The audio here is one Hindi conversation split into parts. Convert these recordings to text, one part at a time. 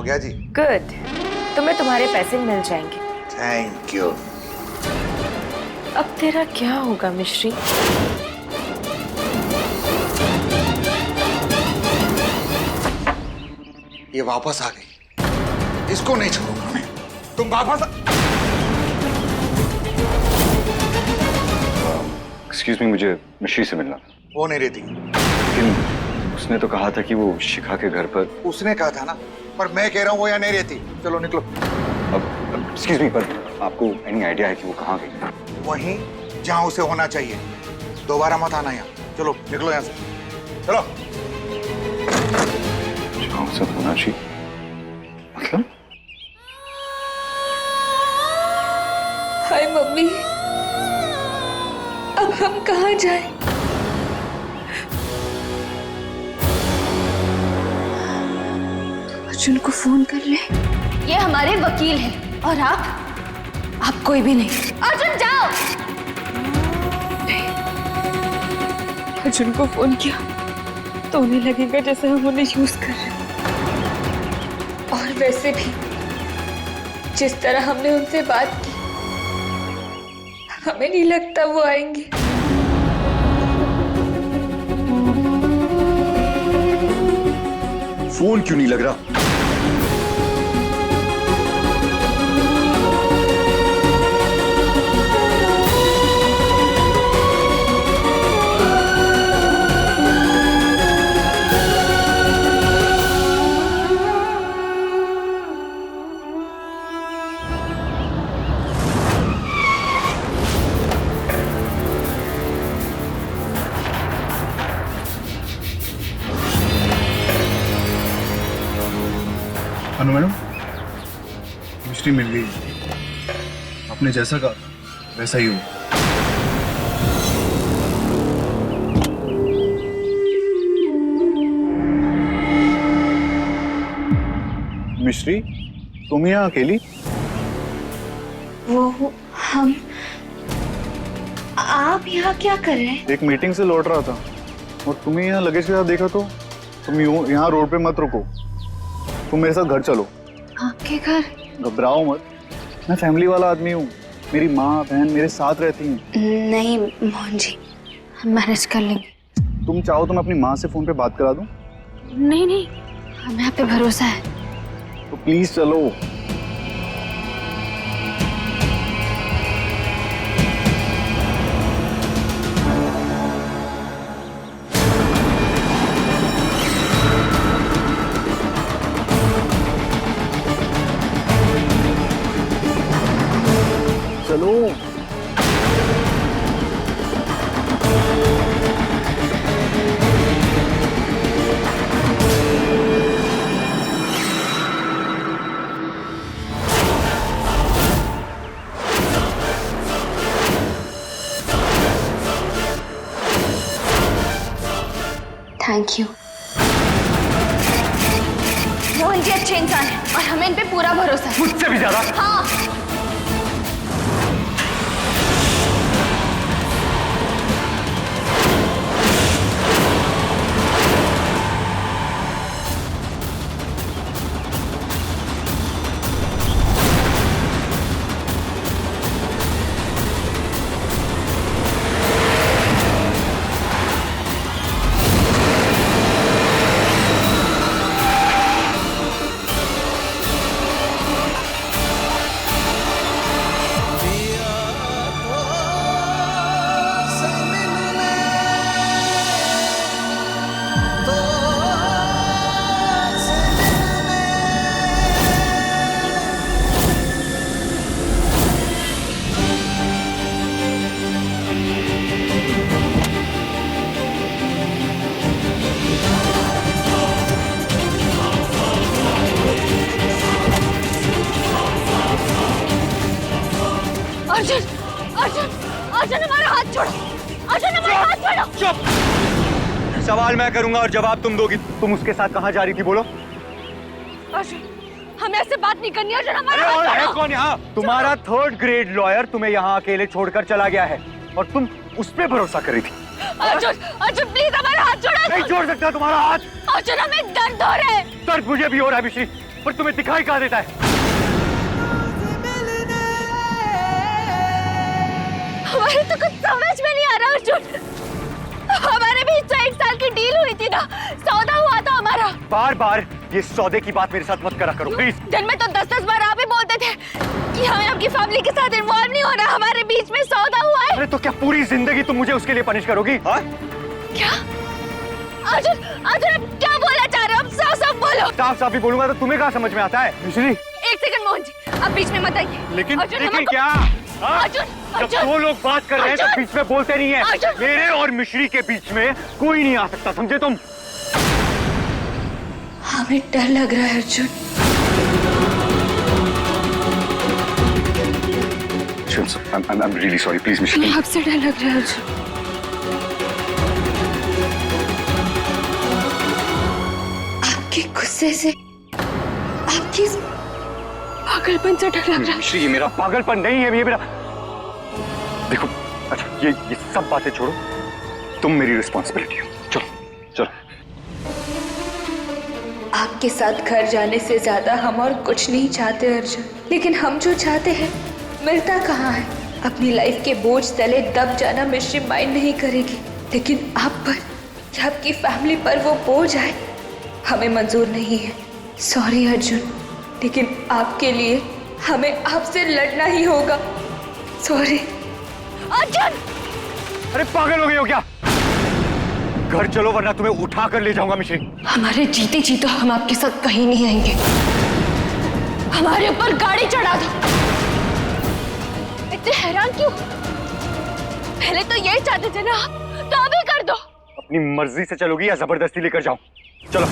गया जी। गुड, तुम्हें तुम्हारे पैसे मिल जाएंगे। Thank you. अब तेरा क्या होगा मिश्री? ये वापस आ गई, इसको नहीं छोड़ूंगा मैं। तुम वापस एक्सक्यूज मी, मुझे मिश्री से मिलना था। वो नहीं रहती। लेकिन उसने तो कहा था कि वो शिखा के घर पर। उसने कहा था ना, पर मैं कह रहा हूँ वो यहाँ नहीं रहती। चलो निकलो। अब एक्सक्यूज मी, पर आपको एनी आइडिया है कि वो कहाँ गई? वहीं जहाँ उसे होना चाहिए। दोबारा मत आना यहाँ। चलो निकलो यहाँ से, चलो। जहाँ उसे होना चाहिए मतलब? हाय मम्मी, अब हम कहाँ जाएं? अर्जुन को फोन कर ले। ये हमारे वकील हैं और आप कोई भी नहीं। अर्जुन जाओ। अर्जुन को फोन किया तो उन्हें लगेगा जैसे हम उन्हें यूज कर रहे हैं। और वैसे भी जिस तरह हमने उनसे बात की, हमें नहीं लगता वो आएंगे। फोन क्यों नहीं लग रहा? अनु मैडम, मिश्री मिल गई। आपने जैसा कहा वैसा ही हो। मिश्री, तुम यहाँ अकेली? वो हम आप यहाँ क्या कर रहे हैं? एक मीटिंग से लौट रहा था और तुम्हें यहाँ लगेज के साथ देखा तो तुम यहाँ रोड पे मत रुको, तुम मेरे साथ घर चलो। आपके घर? घबराओ मत, मैं फैमिली वाला आदमी हूँ। मेरी माँ बहन मेरे साथ रहती हैं। नहीं मोहन जी, हम मैनेज कर लेंगे। तुम चाहो तो मैं अपनी माँ से फोन पे बात करा दूँ? नहीं नहीं, हमें आप पे भरोसा है। तो प्लीज चलो। चलो। Thank you. मोहन जी अच्छे इंसान हैं और हमें इन पे पूरा भरोसा है। मुझसे भी ज्यादा? हाँ। अर्जुन, अर्जुन, अर्जुन हमारा हाथ छोड़ो। अर्जुन हमारा हाथ छोड़ो। चुप। सवाल मैं करूंगा और जवाब तुम दोगी। तुम उसके साथ कहाँ जा रही थी, बोलो। अर्जुन, हमें ऐसे बात नहीं करनी। अर्जुन हमारा अरे और हाथ है छोड़ो। कौन यहाँ? तुम्हारा 3rd ग्रेड लॉयर तुम्हें यहाँ अकेले छोड़कर चला गया है और तुम उस पे भरोसा कर रही थी। अर्जुन, अर्जुन प्लीज हमारा हाथ छोड़ो। नहीं छोड़ सकता तुम्हारा हाथ। अर्जुन हमें दर्द हो रहा है। दर्द मुझे भी हो रहा है मिश्री, पर तुम्हें दिखाई कहाँ देता है? हमारे तो कुछ समझ में नहीं आ रहा अर्जुन। हमारे बीच तो 1 साल की डील हुई थी ना, सौदा हुआ था हमारा। बार बार ये सौदे की बात मेरे साथ मत करा करो प्लीज। दिन में तो 10-10 बार आप ही बोलते थे कि हमें आपकी फैमिली के साथ इन्वॉल्व नहीं होना, हमारे बीच में सौदा हुआ है। अरे तो क्या पूरी जिंदगी तुम मुझे उसके लिए पनिश करोगी? हाँ? क्या अर्जुन, अर्जुन आप क्या बोलना चाह रहे हो? आप साफ साफ बोलो। साफ साफ ही बोलूंगा तो तुम्हें कहाँ समझ में आता है? मिश्री 1 सेकंड मोहन जी, आप बीच में मत आइए। लेकिन अर्जुन, क्या? हाँ? अर्जुन, जब अर्जुन, 2 लोग बात कर रहे हैं तो अर्जुन, बीच में बोलते नहीं है। अर्जुन, मेरे और मिश्री के बीच में कोई नहीं आ सकता, समझे तुम? हमें डर लग रहा है Arjun. I'm really sorry. Please, मिश्री। हमें आपसे डर लग रहा है अर्जुन। आपके गुस्से से, आपकी पागलपन से डर लग रहा है। मिश्री ये मेरा पागलपन नहीं है, ये मेरा देखो। अच्छा ये सब बातें छोड़ो, तुम मेरी रिस्पॉन्सिबिलिटी हो। चलो चलो। आपके साथ घर जाने से ज्यादा हम और कुछ नहीं चाहते अर्जुन, लेकिन हम जो चाहते हैं मिलता कहाँ है। अपनी लाइफ के बोझ तले दब जाना मिश्री माइंड नहीं करेगी, लेकिन आप पर या आपकी फैमिली पर वो बोझ आए हमें मंजूर नहीं है। सॉरी अर्जुन, लेकिन आपके लिए हमें आपसे लड़ना ही होगा। सॉरी अर्जुन। अरे पागल हो गए हो क्या? घर चलो वरना तुम्हें उठा कर ले जाऊंगा मिश्री। हमारे जीते जी तो हम आपके साथ कहीं नहीं आएंगे, हमारे ऊपर गाड़ी चढ़ा दो। इतने हैरान क्यों? पहले तो यही चाहते थे ना, तो अभी कर दो। अपनी मर्जी से चलोगी या जबरदस्ती लेकर जाऊं? चलो।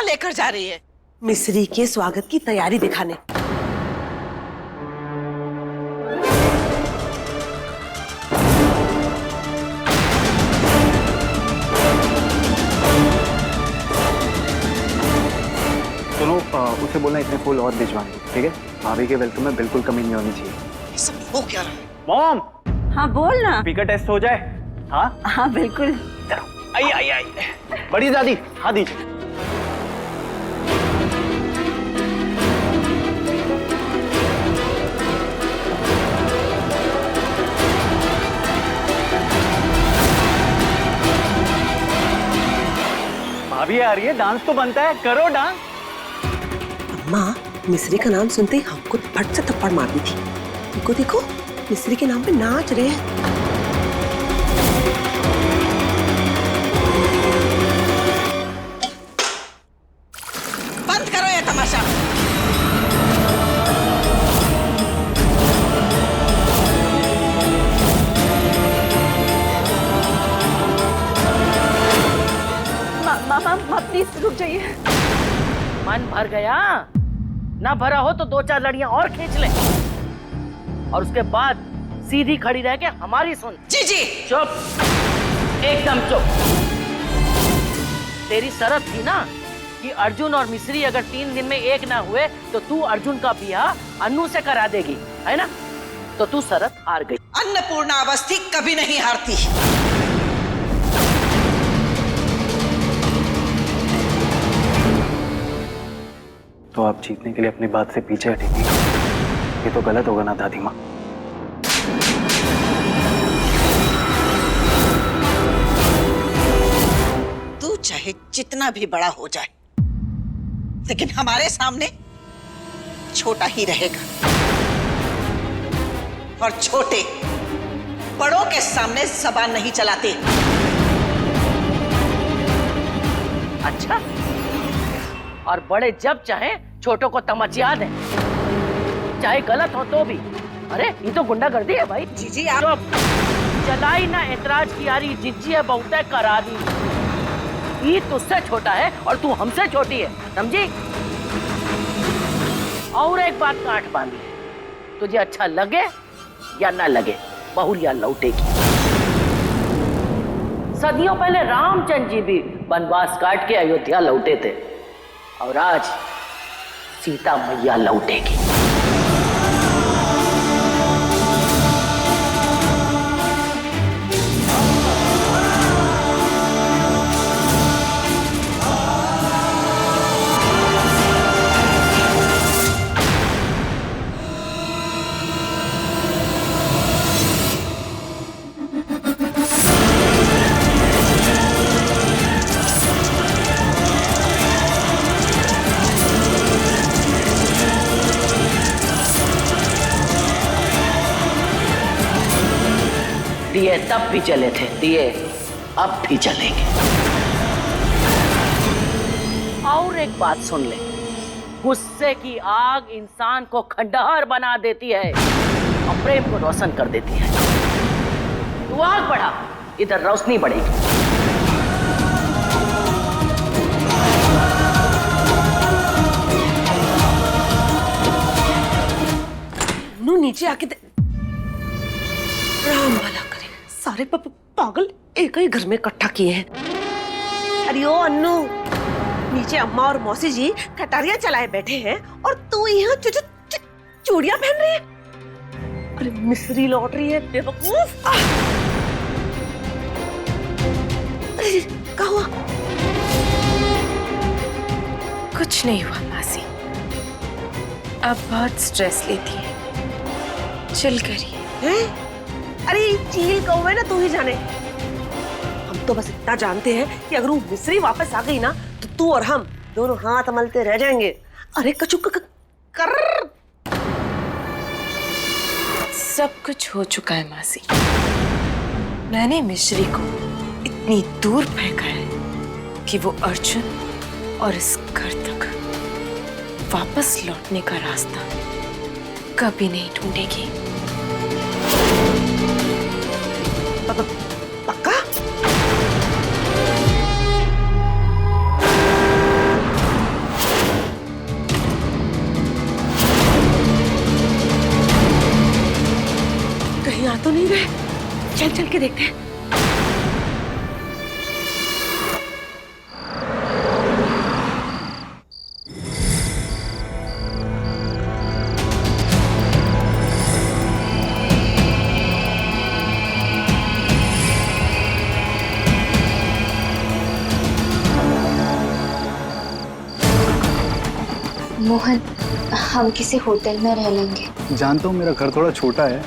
लेकर जा रही है? मिस्री के स्वागत की तैयारी दिखाने। सुनो, उसे बोलना इतने फूल और भिजवाने, ठीक है? भाभी के वेलकम में बिल्कुल कमी नहीं होनी चाहिए। ये सब हो क्या रहा है? मॉम, हाँ बोल ना। स्पीकर टेस्ट हो जाए। हाँ हाँ बिल्कुल। आई आई आई। बड़ी दादी, हाँ दीजिए। भाभी आ रही है, डांस तो बनता है, करो डांस। अम्मा, मिस्री का नाम सुनते ही हमको फट से थप्पड़ मार दी थी। देखो देखो, मिस्री के नाम पे नाच रहे हैं। बंद करो मन भर गया? ना भरा हो तो 2-4 लड़ियां और खींच ले और उसके बाद सीधी खड़ी रह के हमारी सुन। जी जी चुप, एकदम चुप। तेरी शर्त थी ना कि अर्जुन और मिश्री अगर 3 दिन में एक ना हुए तो तू अर्जुन का ब्याह अन्नू से करा देगी, है ना? तो तू शर्त हार गई। अन्नपूर्णा अवस्थी कभी नहीं हारती। तो आप जीतने के लिए अपनी बात से पीछे हटेंगी? ये तो गलत होगा ना दादी माँ? तू चाहे जितना भी बड़ा हो जाए लेकिन हमारे सामने छोटा ही रहेगा और छोटे बड़ों के सामने जबान नहीं चलाते। अच्छा, और बड़े जब चाहे छोटों को तमचिया दें, चाहे गलत हो तो भी। अरे ये तो गुंडागर्दी है भाई। जी जी आप चलाई ना एतराज की यारी जिज्जी है बहुत करा दी। ये तुझसे छोटा है और तू हमसे छोटी है, समझी? और एक बात गांठ बांधी, तुझे अच्छा लगे या ना लगे, बहुरिया लौटेगी। सदियों पहले रामचंद्र जी भी वनवास काट के अयोध्या लौटे थे और आज सीता मैया लौटेगी। दिए तब भी जले थे, दिए अब भी जलेंगे। और एक बात सुन ले, गुस्से की आग इंसान को खंडहर बना देती है और प्रेम को रोशन कर देती है। तू आग बढ़ा, इधर रोशनी बढ़ेगी। नीचे आके राम भला करे, सारे पागल एक ही घर में इकट्ठा किए हैं। अरे ओ अन्नू, नीचे अम्मा और मौसी जी कटारियां चलाए बैठे हैं और तू यहाँ चूड़ियां पहन रही है। अरे मिस्री लौट रही है बेवकूफ। अरे क्या हुआ? कुछ नहीं हुआ मासी, अब बहुत स्ट्रेस लेती है, चिल करिए। हैं? अरे चील कौवे ना तू ही जाने। हम तो बस इतना जानते हैं कि अगर वो मिस्री वापस आ गई ना तो तू और हम दोनों हाथ मलते रह जाएंगे। अरे कचुक कर। सब कुछ हो चुका है मासी। मैंने मिश्री को इतनी दूर फेंका है कि वो अर्जुन और इस घर तक वापस लौटने का रास्ता कभी नहीं ढूंढेगी। पक्का? कहीं आ तो नहीं रहे? चल चल के देखते हैं। मोहन, हम किसी होटल में रह लेंगे। जानता हूँ मेरा घर थोड़ा छोटा है,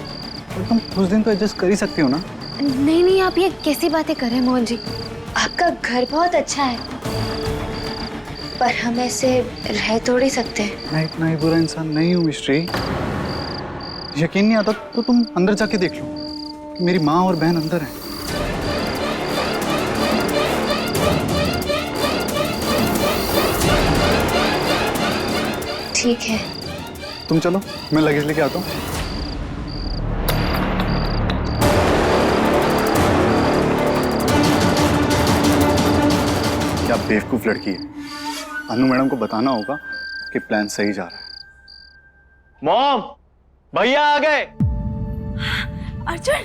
पर तुम कुछ दिन तो एडजस्ट कर ही सकती हो ना। नहीं नहीं, आप ये कैसी बातें कर रहे हैं मोहन जी? आपका घर बहुत अच्छा है, पर हम ऐसे रह थोड़ी सकते हैं। मैं इतना ही बुरा इंसान नहीं हूँ मिश्री। यकीन नहीं आता तो तुम अंदर जाके देख लो, मेरी माँ और बहन अंदर है। ठीक है, तुम चलो, मैं लगेज लेके आता हूँ। क्या बेवकूफ लड़की है, अनु मैडम को बताना होगा कि प्लान सही जा रहा है। मॉम, भैया आ गए। अर्जुन,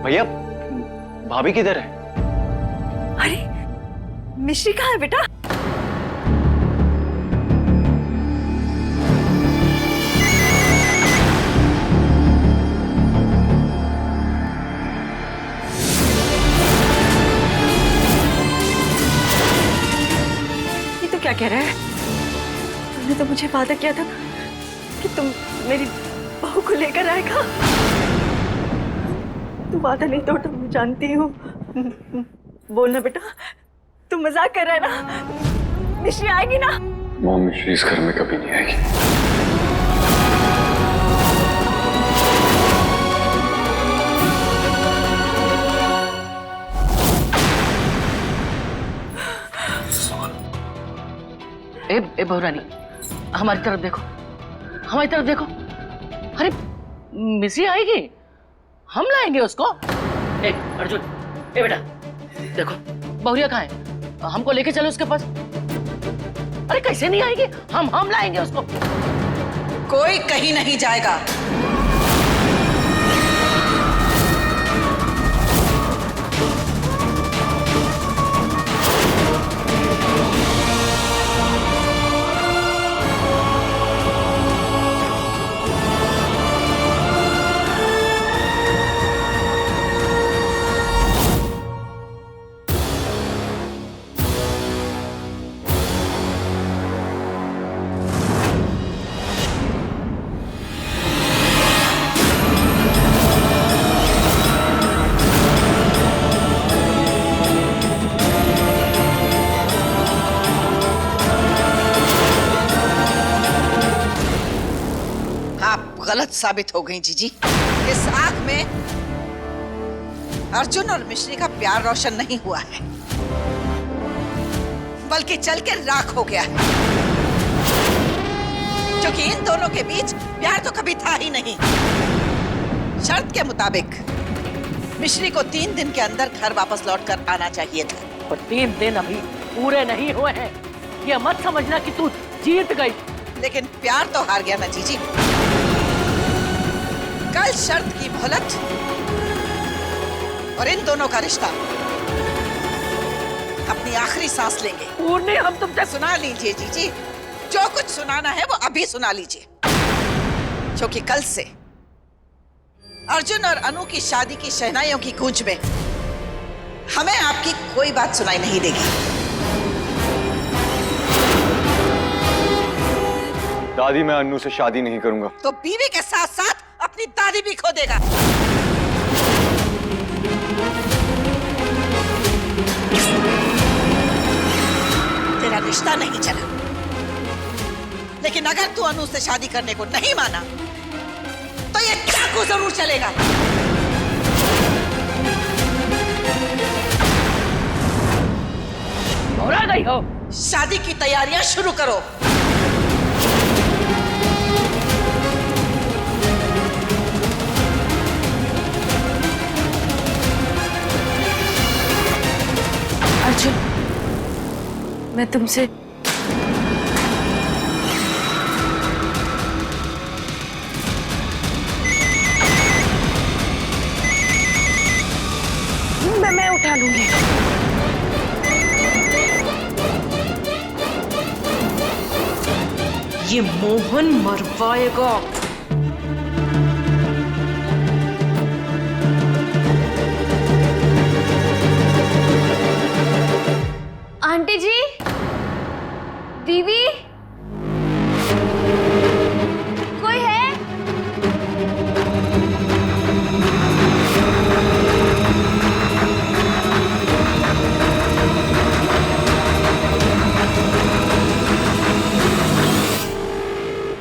भैया, भाभी किधर है? अरे मिश्री कहाँ है बेटा? ये तो क्या कह रहा है? तुमने तो मुझे वादा किया था कि तुम मेरी बहू को लेकर आएगा। तू वादा नहीं तोड़ता, मैं जानती हूँ। बोलना बेटा, तू मजाक कर रहा है ना? मिश्री आएगी ना? मॉम, मिश्री इस घर में कभी नहीं आएगी। ए बहुरानी, हमारी तरफ देखो, हमारी तरफ देखो। अरे मिश्री आएगी, हम लाएंगे उसको। ए अर्जुन, ए बेटा देखो, बहुरिया कहाँ है? हमको लेके चलो उसके पास। अरे कैसे नहीं आएगी? हम लाएंगे उसको। कोई कहीं नहीं जाएगा। गलत साबित हो गई जीजी। इस आग में अर्जुन और मिश्री का प्यार रोशन नहीं हुआ है, बल्कि जल के राख हो गया है। क्योंकि इन दोनों के बीच प्यार तो कभी था ही नहीं। शर्त के मुताबिक मिश्री को 3 दिन के अंदर घर वापस लौटकर आना चाहिए था। और 3 दिन अभी पूरे नहीं हुए हैं। ये मत समझना कि तू जीत गई। लेकिन प्यार तो हार गया ना जीजी। कल शर्त की मोहलत और इन दोनों का रिश्ता अपनी आखिरी सांस लेंगे। पूर्णी, हम तुमसे सुना लीजिए जीजी, जो कुछ सुनाना है वो अभी सुना लीजिए। क्योंकि कल से अर्जुन और अनु की शादी की शहनाइयों की गूंज में हमें आपकी कोई बात सुनाई नहीं देगी। दादी, मैं अन्नू से शादी नहीं करूंगा। तो बीवी के साथ साथ अपनी दादी भी खो देगा। तेरा रिश्ता नहीं चला, लेकिन अगर तू अनु से शादी करने को नहीं माना तो ये चाकू जरूर चलेगा। घबरा गई हो? शादी की तैयारियां शुरू करो। अर्जुन, मैं तुमसे मैं उठा लूंगी। ये मोहन मरवाएगा। आंटी जी, दीदी, कोई है?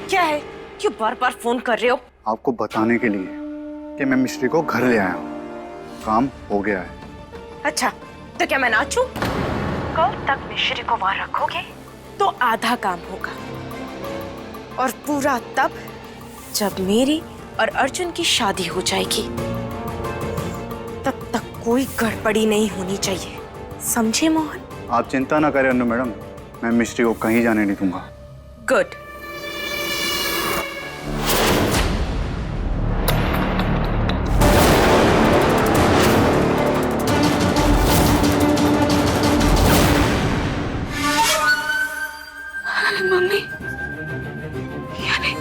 क्या है? क्यों बार बार फोन कर रहे हो? आपको बताने के लिए कि मैं मिश्री को घर ले आया हूँ। काम हो गया है। अच्छा, तो क्या मैं नाचूं? कल तक मिश्री को वहां रखोगे तो आधा काम होगा, और पूरा तब जब मेरी और अर्जुन की शादी हो जाएगी। तब तक कोई गड़बड़ी नहीं होनी चाहिए, समझे मोहन? आप चिंता ना करें अनु मैडम, मैं मिस्ट्री को कहीं जाने नहीं दूंगा। गुड। मम्मी, यानी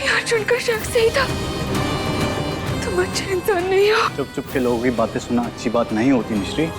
अर्जुन का शक सही था। तुम अच्छे इंसान नहीं हो। चुप चुप के लोगों की बातें सुनना अच्छी बात नहीं होती मिस्ट्री।